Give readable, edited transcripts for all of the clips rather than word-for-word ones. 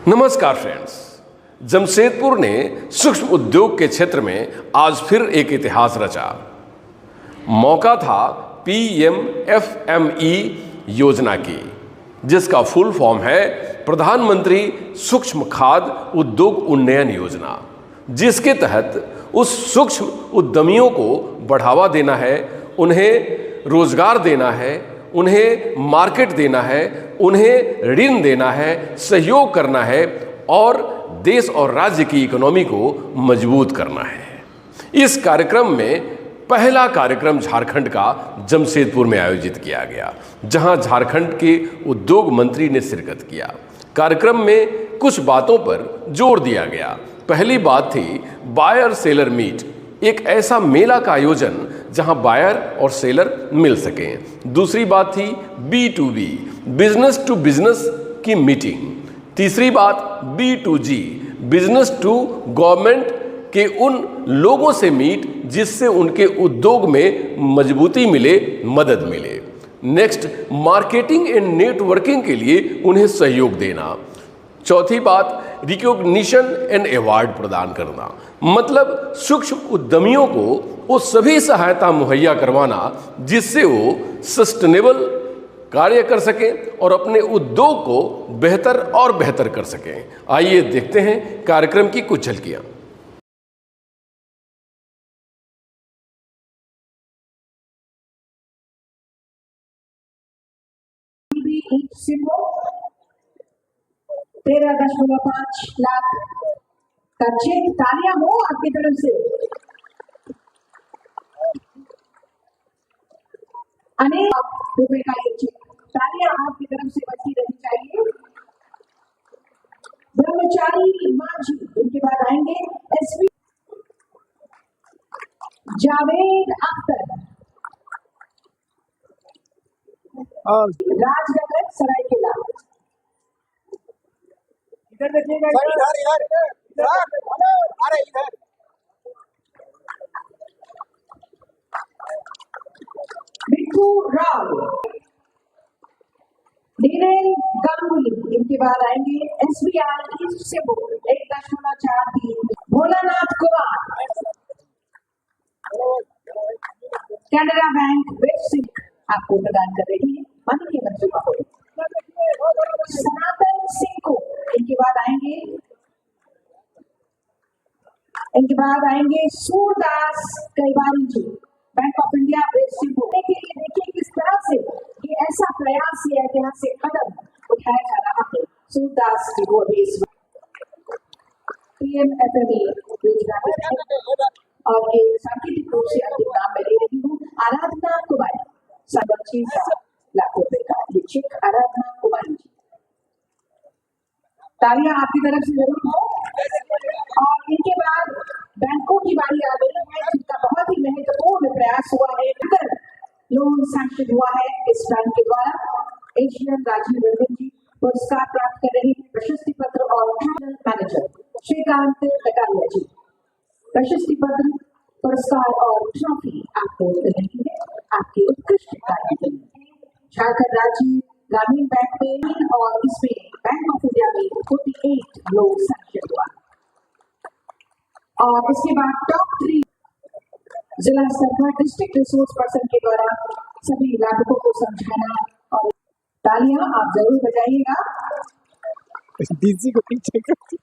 नमस्कार फ्रेंड्स, जमशेदपुर ने सूक्ष्म उद्योग के क्षेत्र में आज फिर एक इतिहास रचा। मौका था PMFME योजना की, जिसका फुल फॉर्म है प्रधानमंत्री सूक्ष्म खाद उद्योग उन्नयन योजना, जिसके तहत उस सूक्ष्म उद्यमियों को बढ़ावा देना है, उन्हें रोजगार देना है, उन्हें मार्केट देना है, उन्हें ऋण देना है, सहयोग करना है और देश और राज्य की इकोनॉमी को मजबूत करना है। इस कार्यक्रम में पहला कार्यक्रम झारखंड का जमशेदपुर में आयोजित किया गया, जहां झारखंड के उद्योग मंत्री ने शिरकत किया। कार्यक्रम में कुछ बातों पर जोर दिया गया। पहली बात थी बायर सेलर मीट, एक ऐसा मेला का आयोजन जहां बायर और सेलर मिल सकें। दूसरी बात थी B2B, बिजनेस टू बिजनेस की मीटिंग। तीसरी बात B2G, बिजनेस टू गवर्नमेंट के उन लोगों से मीट जिससे उनके उद्योग में मजबूती मिले, मदद मिले। नेक्स्ट, मार्केटिंग एंड नेटवर्किंग के लिए उन्हें सहयोग देना। चौथी बात, रिकॉग्निशन एंड अवार्ड प्रदान करना, मतलब सूक्ष्म उद्यमियों को वो सभी सहायता मुहैया करवाना जिससे वो सस्टेनेबल कार्य कर सकें और अपने उद्योग को बेहतर और बेहतर कर सकें। आइए देखते हैं कार्यक्रम की कुछ झलकियां। तेरह 13.5 लाख का चेक, तालियां हो आपकी तरफ से। अनेक रुपए का ये चेक, तालियां आपकी तरफ से बची रहनी चाहिए। ब्रह्मचारी माझी, उनके बाद आएंगे SP जावेद अख्तर, राजनगर सरायकेला। इधर देखिएगा, इधर मिठू राव, धीरेन गांगुली, इनके बाद आएंगे SBI ईस्ट से 1.43, भोलानाथ कुमार, कैनरा बैंक वेब सिंह आपको प्रदान कर रही है माननीय मंत्री महोदय। सनातन सिंह को, इनके बाद आएंगे Surdas Kaiwari ji, bank of India west Singhbhum के लिए। देखिए किस तरह से ये ऐसा प्रयास, ये ऐतिहासिक कदम उठाया जा रहा है। सूरदास जी को अभी इस PMFME योजना और ये सांकेतिक रूप से अंतिम नाम मैं ले रही हूँ, आराधना कुमारी, 25 लाख रुपए का ये चेक आराधना कुमारी जी। तालियां आपकी तरफ से जरूर हो। और इनके बाद बैंकों की बारी आ गई है, जिनका बहुत ही महत्वपूर्ण प्रयास हुआ है। लोन सैंक्शन हुआ है इस बैंक के द्वारा। एशियन राजीव रंजन जी पुरस्कार प्राप्त कर रहे हैं, प्रशस्ति पत्र और मैनेजर श्रीकांत कटारिया जी, प्रशस्ति पत्र, पुरस्कार और ट्रॉफी आपको मिल रही है आपके उत्कृष्ट कार्य के लिए। झारखंड राज्य ग्रामीण बैंक में और इसमें बैंक ऑफ इंडिया में 48 लोन सैंक्शन हुआ। और इसके बाद टॉप 3 जिला स्तर पर डिस्ट्रिक्ट रिसोर्स पर्सन के द्वारा सभी लाभुकों को समझाना। और तालियां आप जरूर बजाइएगा।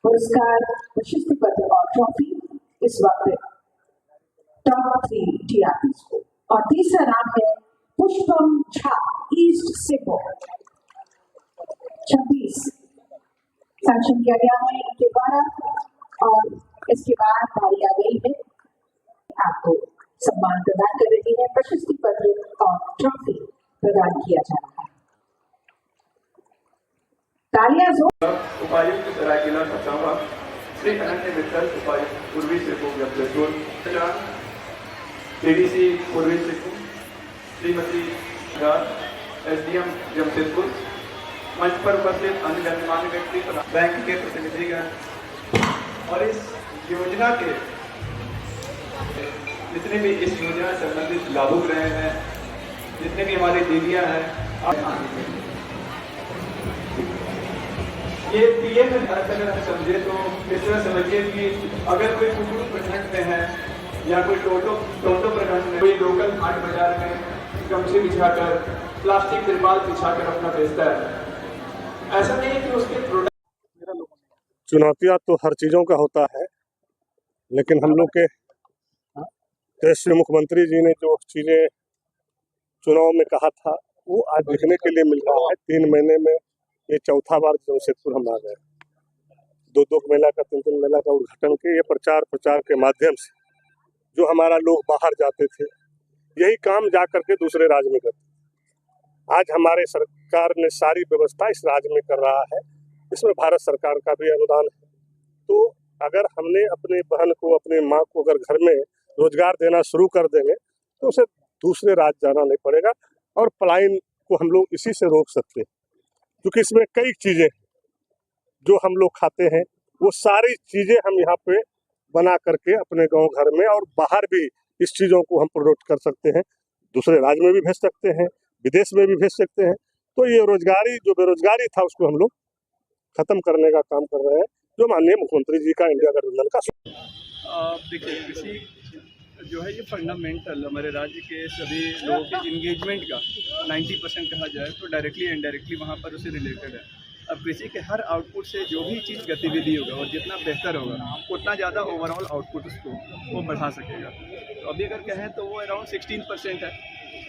पुरस्कार, प्रशस्ति पत्र और ट्रॉफी इस वक्त टॉप 3 TRPs को। और तीसरा नाम है पुष्पम झा, ईस्ट सिंहभूम, 26 सैंक्शन किया गया है इनके द्वारा। और इसके बाद बारी आ गई है, आपको सम्मान प्रदान कर रही है, प्रशस्ति पत्र और ट्रॉफी प्रदान किया जा रहा है। तालियां उपायुक्त सरायकेला खरसावां, श्री अनन्य मित्तल, उपायुक्त पूर्वी सिंहभूम जमशेदपुर, ADC पूर्वी सिंहभूम, श्रीमती SDM जमशेदपुर, मंच पर उपस्थित अन्य गणमान्य व्यक्ति, बैंक के प्रतिनिधिगण और इस योजना के जितने भी इस योजना से संबंधित लाभुक रहे हैं, जितने भी हमारी दीदियां हैं, ये पीएम भारत अगर हम समझे तो इस तरह समझिए कि अगर कोई कुकुड़ प्रखंड में है या कोई टोटो प्रखंड में कोई लोकल हाट बाजार में गमछे बिछाकर प्लास्टिक तिरपाल बिछाकर अपना बेचता है, ऐसा नहीं है कि उसके प्रोडक्ट। चुनौतियां तो हर चीज़ों का होता है, लेकिन हम लोग के देश के मुख्यमंत्री जी ने जो चीज़ें चुनाव में कहा था वो आज देखने के लिए मिल रहा है। 3 महीने में ये चौथा बार जमशेदपुर हम आ गए, 2 मेला का 3 मेला का उद्घाटन के ये प्रचार के माध्यम से जो हमारा लोग बाहर जाते थे यही काम जा करके दूसरे राज्य में करते। आज हमारे सरकार ने सारी व्यवस्था इस राज्य में कर रहा है, इसमें भारत सरकार का भी अनुदान है। तो अगर हमने अपने बहन को अपने माँ को अगर घर में रोजगार देना शुरू कर देंगे तो उसे दूसरे राज्य जाना नहीं पड़ेगा और पलायन को हम लोग इसी से रोक सकते हैं, क्योंकि इसमें कई चीज़ें जो हम लोग खाते हैं वो सारी चीज़ें हम यहाँ पे बना करके अपने गांव घर में और बाहर भी इस चीज़ों को हम प्रोडक्ट कर सकते हैं, दूसरे राज्य में भी भेज सकते हैं, विदेश में भी भेज सकते हैं। तो ये रोजगारी जो बेरोजगारी था उसको हम लोग खत्म करने का काम कर रहे हैं, जो माननीय मुख्यमंत्री जी का इंडिया गठबंधन का। देखिए कृषि जो है ये फंडामेंटल हमारे राज्य के सभी लोगों के इंगेजमेंट का 90% कहा जाए तो डायरेक्टली इनडायरेक्टली वहाँ पर उससे रिलेटेड है। अब कृषि के हर आउटपुट से जो भी चीज़ गतिविधि होगा और जितना बेहतर होगा उतना ज़्यादा ओवरऑल आउटपुट उसको वो बढ़ा सकेगा। तो अभी अगर कहें तो वो अराउंड 16% है,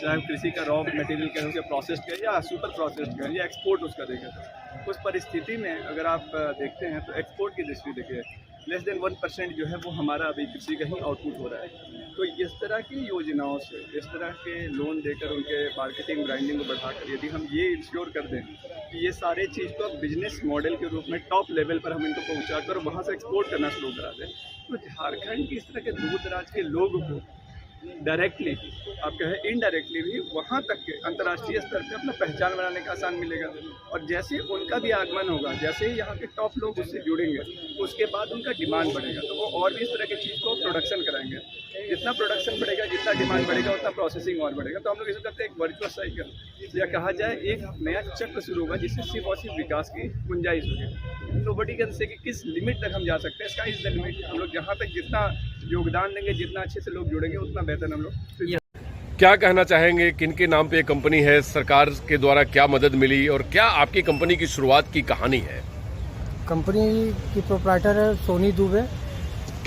चाहे कृषि का रॉ मटेरियल कहें उसे प्रोसेस्ड कहें या सुपर प्रोसेस्ड कहें या एक्सपोर्ट उसका देखें। उस परिस्थिति में अगर आप देखते हैं तो एक्सपोर्ट की दृष्टि देखिए लेस देन 1% जो है वो हमारा अभी कृषि का ही आउटपुट हो रहा है। तो इस तरह की योजनाओं से इस तरह के लोन देकर उनके मार्केटिंग ब्रांडिंग को बढ़ाकर यदि हम ये इंश्योर कर दें कि ये सारे चीज़ को बिजनेस मॉडल के रूप में टॉप लेवल पर हम इनको पहुँचा कर वहाँ से एक्सपोर्ट करना शुरू करा दें तो झारखंड की इस तरह के दूर दराज के लोगों को डायरेक्टली आप कहें इनडायरेक्टली भी वहाँ तक के अंतर्राष्ट्रीय स्तर पे अपना पहचान बनाने का आसान मिलेगा। और जैसे उनका भी आगमन होगा, जैसे ही यहाँ के टॉप लोग उससे जुड़ेंगे उसके बाद उनका डिमांड बढ़ेगा तो वो और भी इस तरह की चीज़ को प्रोडक्शन कराएंगे। जितना प्रोडक्शन बढ़ेगा जितना डिमांड बढ़ेगा उतना प्रोसेसिंग और बढ़ेगा। तो हम लोग इसे करते हैं एक वर्चुअस साइकिल या कहा जाए एक नया चक्र शुरू होगा जिससे सिर्फ और सिर्फ विकास की गुंजाइश होगी। नोबडी कैन से कि किस लिमिट तक हम जा सकते हैं, स्काई इज द लिमिट। हम लोग जहाँ तक जितना योगदान देंगे जितना अच्छे से लोग जुड़ेंगे उतना बेहतर हम लोग। क्या कहना चाहेंगे, किन के नाम पे कंपनी है, सरकार के द्वारा क्या मदद मिली और क्या आपकी कंपनी की शुरुआत की कहानी है? कंपनी की प्रोप्राइटर है सोनी दुबे।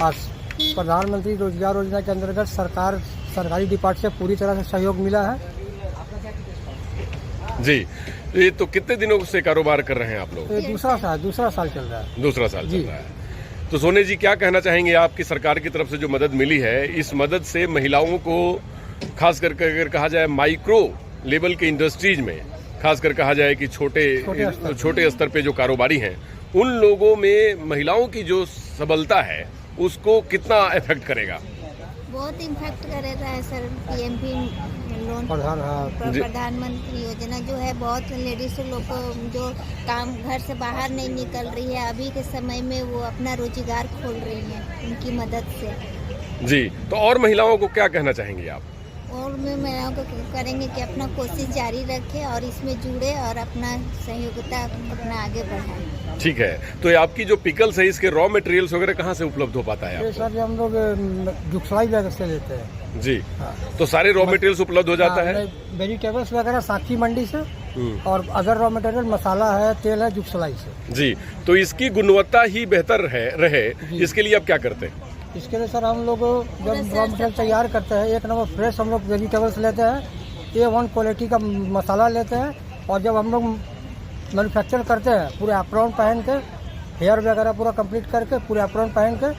आज प्रधानमंत्री रोजगार योजना के अंतर्गत सरकारी डिपार्टमेंट से पूरी तरह से सहयोग मिला है। जी, ये तो कितने दिनों से कारोबार कर रहे हैं आप लोग? दूसरा साल चल रहा है। दूसरा साल चल रहा है। तो सोनी जी क्या कहना चाहेंगे, आपकी सरकार की तरफ से जो मदद मिली है इस मदद से महिलाओं को खास करके अगर कहा जाए माइक्रो लेवल के इंडस्ट्रीज में, खास कर कहा जाए कि छोटे स्तर पे जो कारोबारी हैं उन लोगों में महिलाओं की जो सबलता है उसको कितना इफेक्ट करेगा? बहुत इम्पैक्ट करेगा है सर। पीएमपी लोन प्रधानमंत्री योजना जो है बहुत लेडीज लोग को जो काम घर से बाहर नहीं निकल रही है अभी के समय में वो अपना रोजगार खोल रही हैं उनकी मदद से। जी, तो और महिलाओं को क्या कहना चाहेंगे आप? और मैं महिलाओं को करेंगे कि अपना कोशिश जारी रखें और इसमें जुड़े और अपना सहयोगिता अपना आगे बढ़ाएं। ठीक है, तो ये आपकी जो पिकल्स है इसके रॉ मटेरियल्स वगैरह कहाँ से उपलब्ध हो पाता है? सर हम लोग जुगसलाई वगैरह से लेते हैं। जी, तो सारे रॉ मटेरियल्स उपलब्ध हो जाता है? वेजिटेबल्स वगैरह साखी मंडी से और अदर रॉ मटेरियल मसाला है, तेल है, जुगसलाई से। जी, तो इसकी गुणवत्ता ही बेहतर रहे इसके लिए आप क्या करते हैं? इसके लिए सर हम लोग जब रॉ मटेरियल तैयार करते हैं 1 नंबर फ्रेश हम लोग वेजिटेबल्स लेते हैं, A1 क्वालिटी का मसाला लेते हैं और जब हम लोग मैन्युफैक्चर करते हैं पूरे एप्रॉन पहन के, हेयर वगैरह पूरा कंप्लीट करके, पूरे एप्रॉन पहन के,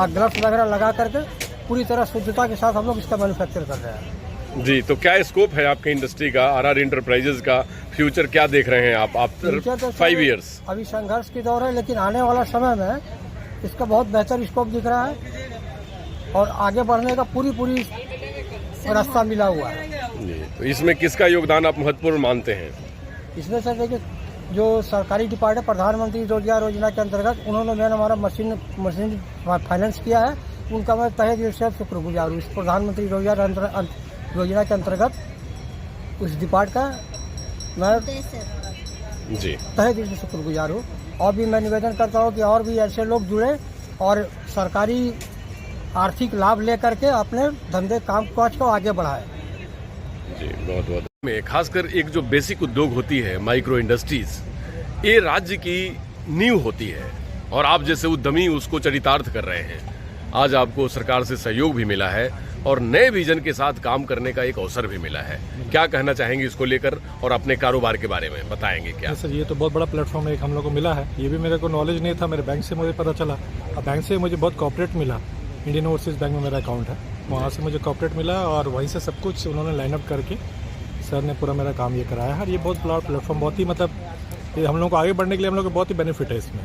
ग्लव्स वगैरह लगा करके पूरी तरह शुद्धता के साथ हम लोग इसका मैन्युफैक्चर कर रहे हैं। जी, तो क्या स्कोप है आपके इंडस्ट्री का, RR इंटरप्राइजेज का? फ्यूचर क्या देख रहे हैं आप आफ्टर 5 इयर्स? अभी संघर्ष की दौर है लेकिन आने वाला समय में इसका बहुत बेहतर स्कोप दिख रहा है और आगे बढ़ने का पूरी रास्ता मिला हुआ है। जी, तो इसमें किसका योगदान आप महत्वपूर्ण मानते हैं? इसमें सर देखिए जो सरकारी डिपार्टमेंट प्रधानमंत्री रोजगार योजना के अंतर्गत उन्होंने मैंने हमारा मशीन फाइनेंस किया है, उनका मैं तहे दिल से शुक्रगुजार हूँ। इस प्रधानमंत्री रोजगार योजना के अंतर्गत उस डिपार्ट का मैं जी। तहे दिल से शुक्रगुजार हूँ। और भी मैं निवेदन करता हूँ कि और भी ऐसे लोग जुड़े और सरकारी आर्थिक लाभ लेकर के अपने धंधे काम काज को आगे बढ़ाए। जी, बहुत बहुत में खासकर एक जो बेसिक उद्योग होती है माइक्रो इंडस्ट्रीज, ये राज्य की नींव होती है और आप जैसे उद्यमी उसको चरितार्थ कर रहे हैं। आज आपको सरकार से सहयोग भी मिला है और नए विजन के साथ काम करने का एक अवसर भी मिला है। क्या कहना चाहेंगे इसको लेकर और अपने कारोबार के बारे में बताएंगे क्या? सर, ये तो बहुत बड़ा प्लेटफॉर्म एक हम लोग को मिला है। ये भी मेरे को नॉलेज नहीं था, मेरे बैंक से मुझे पता चला। अब बैंक से मुझे बहुत कॉर्पोरेट मिला। इंडियन ओवरसीज बैंक में मेरा अकाउंट है, वहाँ से मुझे कॉर्पोरेट मिला और वहीं से सब कुछ उन्होंने लाइन अप करके सर ने पूरा मेरा काम ये कराया है। और ये बहुत बड़ा प्लेटफॉर्म, बहुत ही मतलब ये हम लोग को आगे बढ़ने के लिए हम लोग को बहुत ही बेनिफिट है इसमें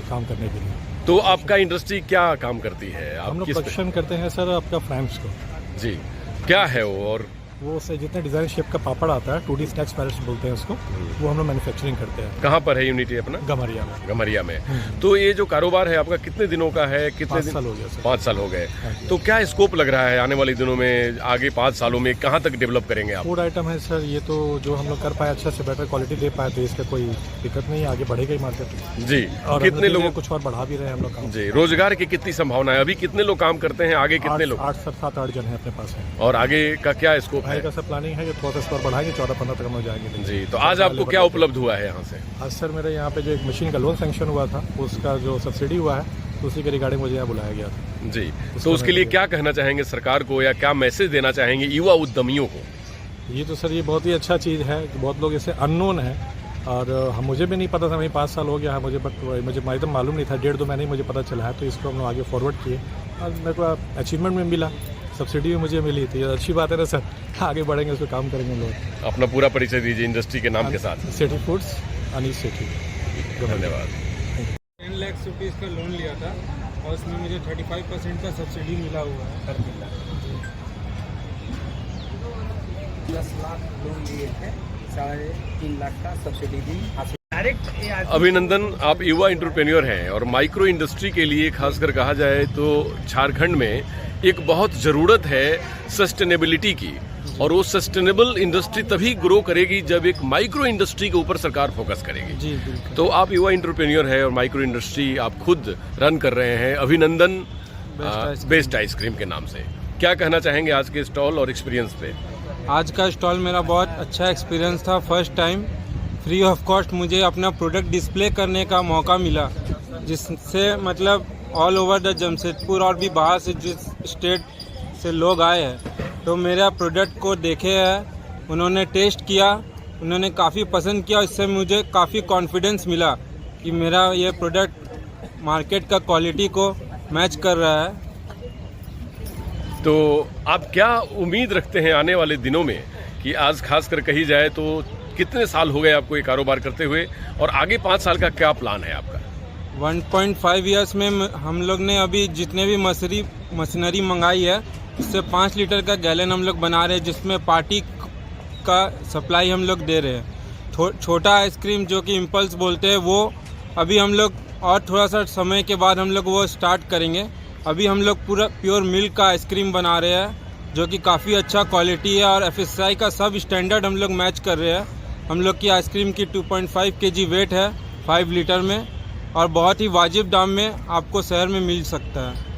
काम करने के लिए। तो आपका इंडस्ट्री क्या काम करती है? हम लोग प्रोडक्शन करते हैं सर आपका फ्रेम्स को। जी, क्या है वो? और वो से जितने डिज़ाइन शेप का पापड़ आता है 2D स्नैक्स पैलेट्स बोलते हैं उसको, वो हम लोग मैन्युफैक्चरिंग करते हैं। कहाँ पर है यूनिटी अपना? गमरिया में। गमरिया में। तो ये जो कारोबार है आपका कितने दिनों का है? कितने 5 साल हो गया सर। 5 साल हो गए। तो क्या स्कोप लग रहा है आने वाले दिनों में, आगे 5 सालों में कहाँ तक डेवलप करेंगे आप? फूड आइटम है सर, ये तो जो हम लोग कर पाए अच्छा से बेटर क्वालिटी दे पाए तो इसका कोई दिक्कत नहीं है, आगे बढ़ेगा ही मार्केट। जी, और कितने लोगों कुछ और बढ़ा भी रहे हैं हम लोग काम। जी, रोजगार की कितनी संभावना है? अभी कितने लोग काम करते हैं, आगे कितने लोग? 7-8 जन है अपने पास है। और आगे का क्या स्कोप है? का सब प्लानिंग है, थोड़ा सा बढ़ाएंगे, 14-15 तक हम जाएंगे। जी, तो आज आपको क्या उपलब्ध हुआ है यहाँ से? आज सर मेरे यहाँ पे जो एक मशीन का लोन सैंक्शन हुआ था, उसका जो सब्सिडी हुआ है उसी के रिगार्डिंग मुझे यहाँ बुलाया गया था। जी, तो उसके लिए क्या कहना चाहेंगे सरकार को या क्या मैसेज देना चाहेंगे युवा उद्यमियों को? ये तो सर ये बहुत ही अच्छा चीज़ है कि बहुत लोग इसे अननोन है और मुझे भी नहीं पता था, मैं 5 साल हो गया है मुझे, बट मुझे एकदम मालूम नहीं था, 1.5-2 महीने मुझे पता चला है। तो इसको हम लोग आगे फॉरवर्ड किए और मेरे को अचीवमेंट में मिला, सब्सिडी भी मुझे मिली थी। अच्छी बात है ना सर, आगे बढ़ेंगे, उसको काम करेंगे लोग। अपना पूरा परिचय दीजिए इंडस्ट्री के नाम के साथ। सेठी फूड्स, अनीस सेठी। धन्यवाद। 10 लाख रुपीज़ का लोन लिया था और उसमें मुझे 35% का सब्सिडी मिला हुआ है हर महीना। 10 लाख लोन लिए थे, 3.5 लाख का सब्सिडी भी हासिल। अभिनंदन, आप युवा एंटरप्रेन्योर हैं और माइक्रो इंडस्ट्री के लिए खासकर कहा जाए तो झारखंड में एक बहुत ज़रूरत है सस्टेनेबिलिटी की, और वो सस्टेनेबल इंडस्ट्री तभी ग्रो करेगी जब एक माइक्रो इंडस्ट्री के ऊपर सरकार फोकस करेगी। जी बिल्कुल। तो आप युवा एंटरप्रेन्योर है और माइक्रो इंडस्ट्री आप खुद रन कर रहे हैं, अभिनंदन बेस्ट आइसक्रीम के नाम से। क्या कहना चाहेंगे आज के स्टॉल और एक्सपीरियंस पे? आज का स्टॉल मेरा बहुत अच्छा एक्सपीरियंस था। First time free of cost मुझे अपना प्रोडक्ट डिस्प्ले करने का मौका मिला, जिससे मतलब ऑल ओवर द जमशेदपुर और भी बाहर से जिस स्टेट से लोग आए हैं तो मेरा प्रोडक्ट को देखे हैं, उन्होंने टेस्ट किया, उन्होंने काफ़ी पसंद किया। इससे मुझे काफ़ी कॉन्फिडेंस मिला कि मेरा ये प्रोडक्ट मार्केट का क्वालिटी को मैच कर रहा है। तो आप क्या उम्मीद रखते हैं आने वाले दिनों में कि आज खासकर कही जाए तो कितने साल हो गए आपको ये कारोबार करते हुए और आगे 5 साल का क्या प्लान है आपका? 1.5 ईयर्स में हम लोग ने अभी जितने भी मशीनरी मंगाई है उससे 5 लीटर का गैलन हम लोग बना रहे हैं, जिसमें पार्टी का सप्लाई हम लोग दे रहे हैं। छोटा आइसक्रीम जो कि इम्पल्स बोलते हैं वो अभी हम लोग और थोड़ा सा समय के बाद हम लोग वो स्टार्ट करेंगे। अभी हम लोग पूरा प्योर मिल्क का आइसक्रीम बना रहे हैं जो कि काफ़ी अच्छा क्वालिटी है और FSSAI का सब स्टैंडर्ड हम लोग मैच कर रहे हैं। हम लोग की आइसक्रीम की 2.5 kg वेट है 5 लीटर में और बहुत ही वाजिब दाम में आपको शहर में मिल सकता है।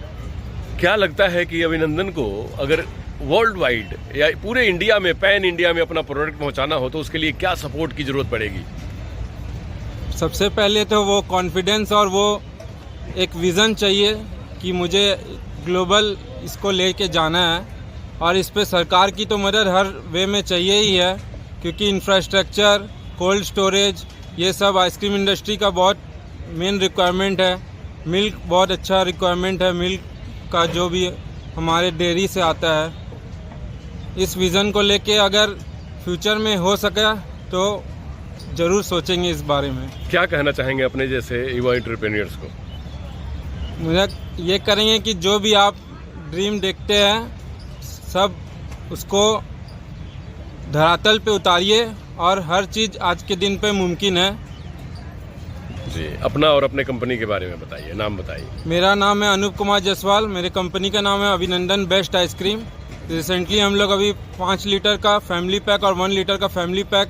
क्या लगता है कि अभिनंदन को अगर वर्ल्ड वाइड या पूरे इंडिया में, पैन इंडिया में अपना प्रोडक्ट पहुंचाना हो तो उसके लिए क्या सपोर्ट की जरूरत पड़ेगी? सबसे पहले तो वो कॉन्फिडेंस और वो एक विज़न चाहिए कि मुझे ग्लोबल इसको लेके जाना है, और इस पे सरकार की तो मदद हर वे में चाहिए ही है, क्योंकि इंफ्रास्ट्रक्चर, कोल्ड स्टोरेज, ये सब आइसक्रीम इंडस्ट्री का बहुत मेन रिक्वायरमेंट है। मिल्क बहुत अच्छा रिक्वायरमेंट है, मिल्क का जो भी हमारे डेयरी से आता है। इस विज़न को लेके अगर फ्यूचर में हो सके तो ज़रूर सोचेंगे इस बारे में। क्या कहना चाहेंगे अपने जैसे युवा एंटरप्रेन्योर्स को? मुझे ये करेंगे कि जो भी आप ड्रीम देखते हैं सब उसको धरातल पे उतारिए और हर चीज़ आज के दिन पे मुमकिन है। जी, अपना और अपने कंपनी के बारे में बताइए, नाम बताइए। मेरा नाम है अनूप कुमार जायसवाल, मेरे कंपनी का नाम है अभिनंदन बेस्ट आइसक्रीम। रिसेंटली हम लोग अभी 5 लीटर का फैमिली पैक और 1 लीटर का फैमिली पैक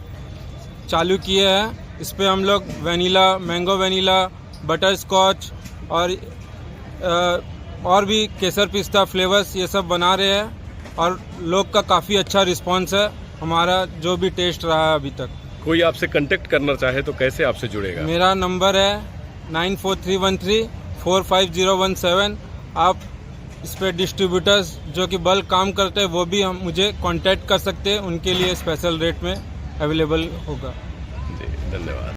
चालू किए हैं इस पे हम लोग vanilla, mango vanilla, butterscotch और भी केसर पिस्ता फ्लेवर्स ये सब बना रहे हैं और लोग का काफ़ी अच्छा रिस्पांस है हमारा जो भी टेस्ट रहा है अभी तक। कोई आपसे कांटेक्ट करना चाहे तो कैसे आपसे जुड़ेगा? मेरा नंबर है 9431345017। आप इस पर डिस्ट्रीब्यूटर्स जो कि बल्क काम करते हैं वो भी हम मुझे कांटेक्ट कर सकते हैं, उनके लिए स्पेशल रेट में अवेलेबल होगा। जी धन्यवाद।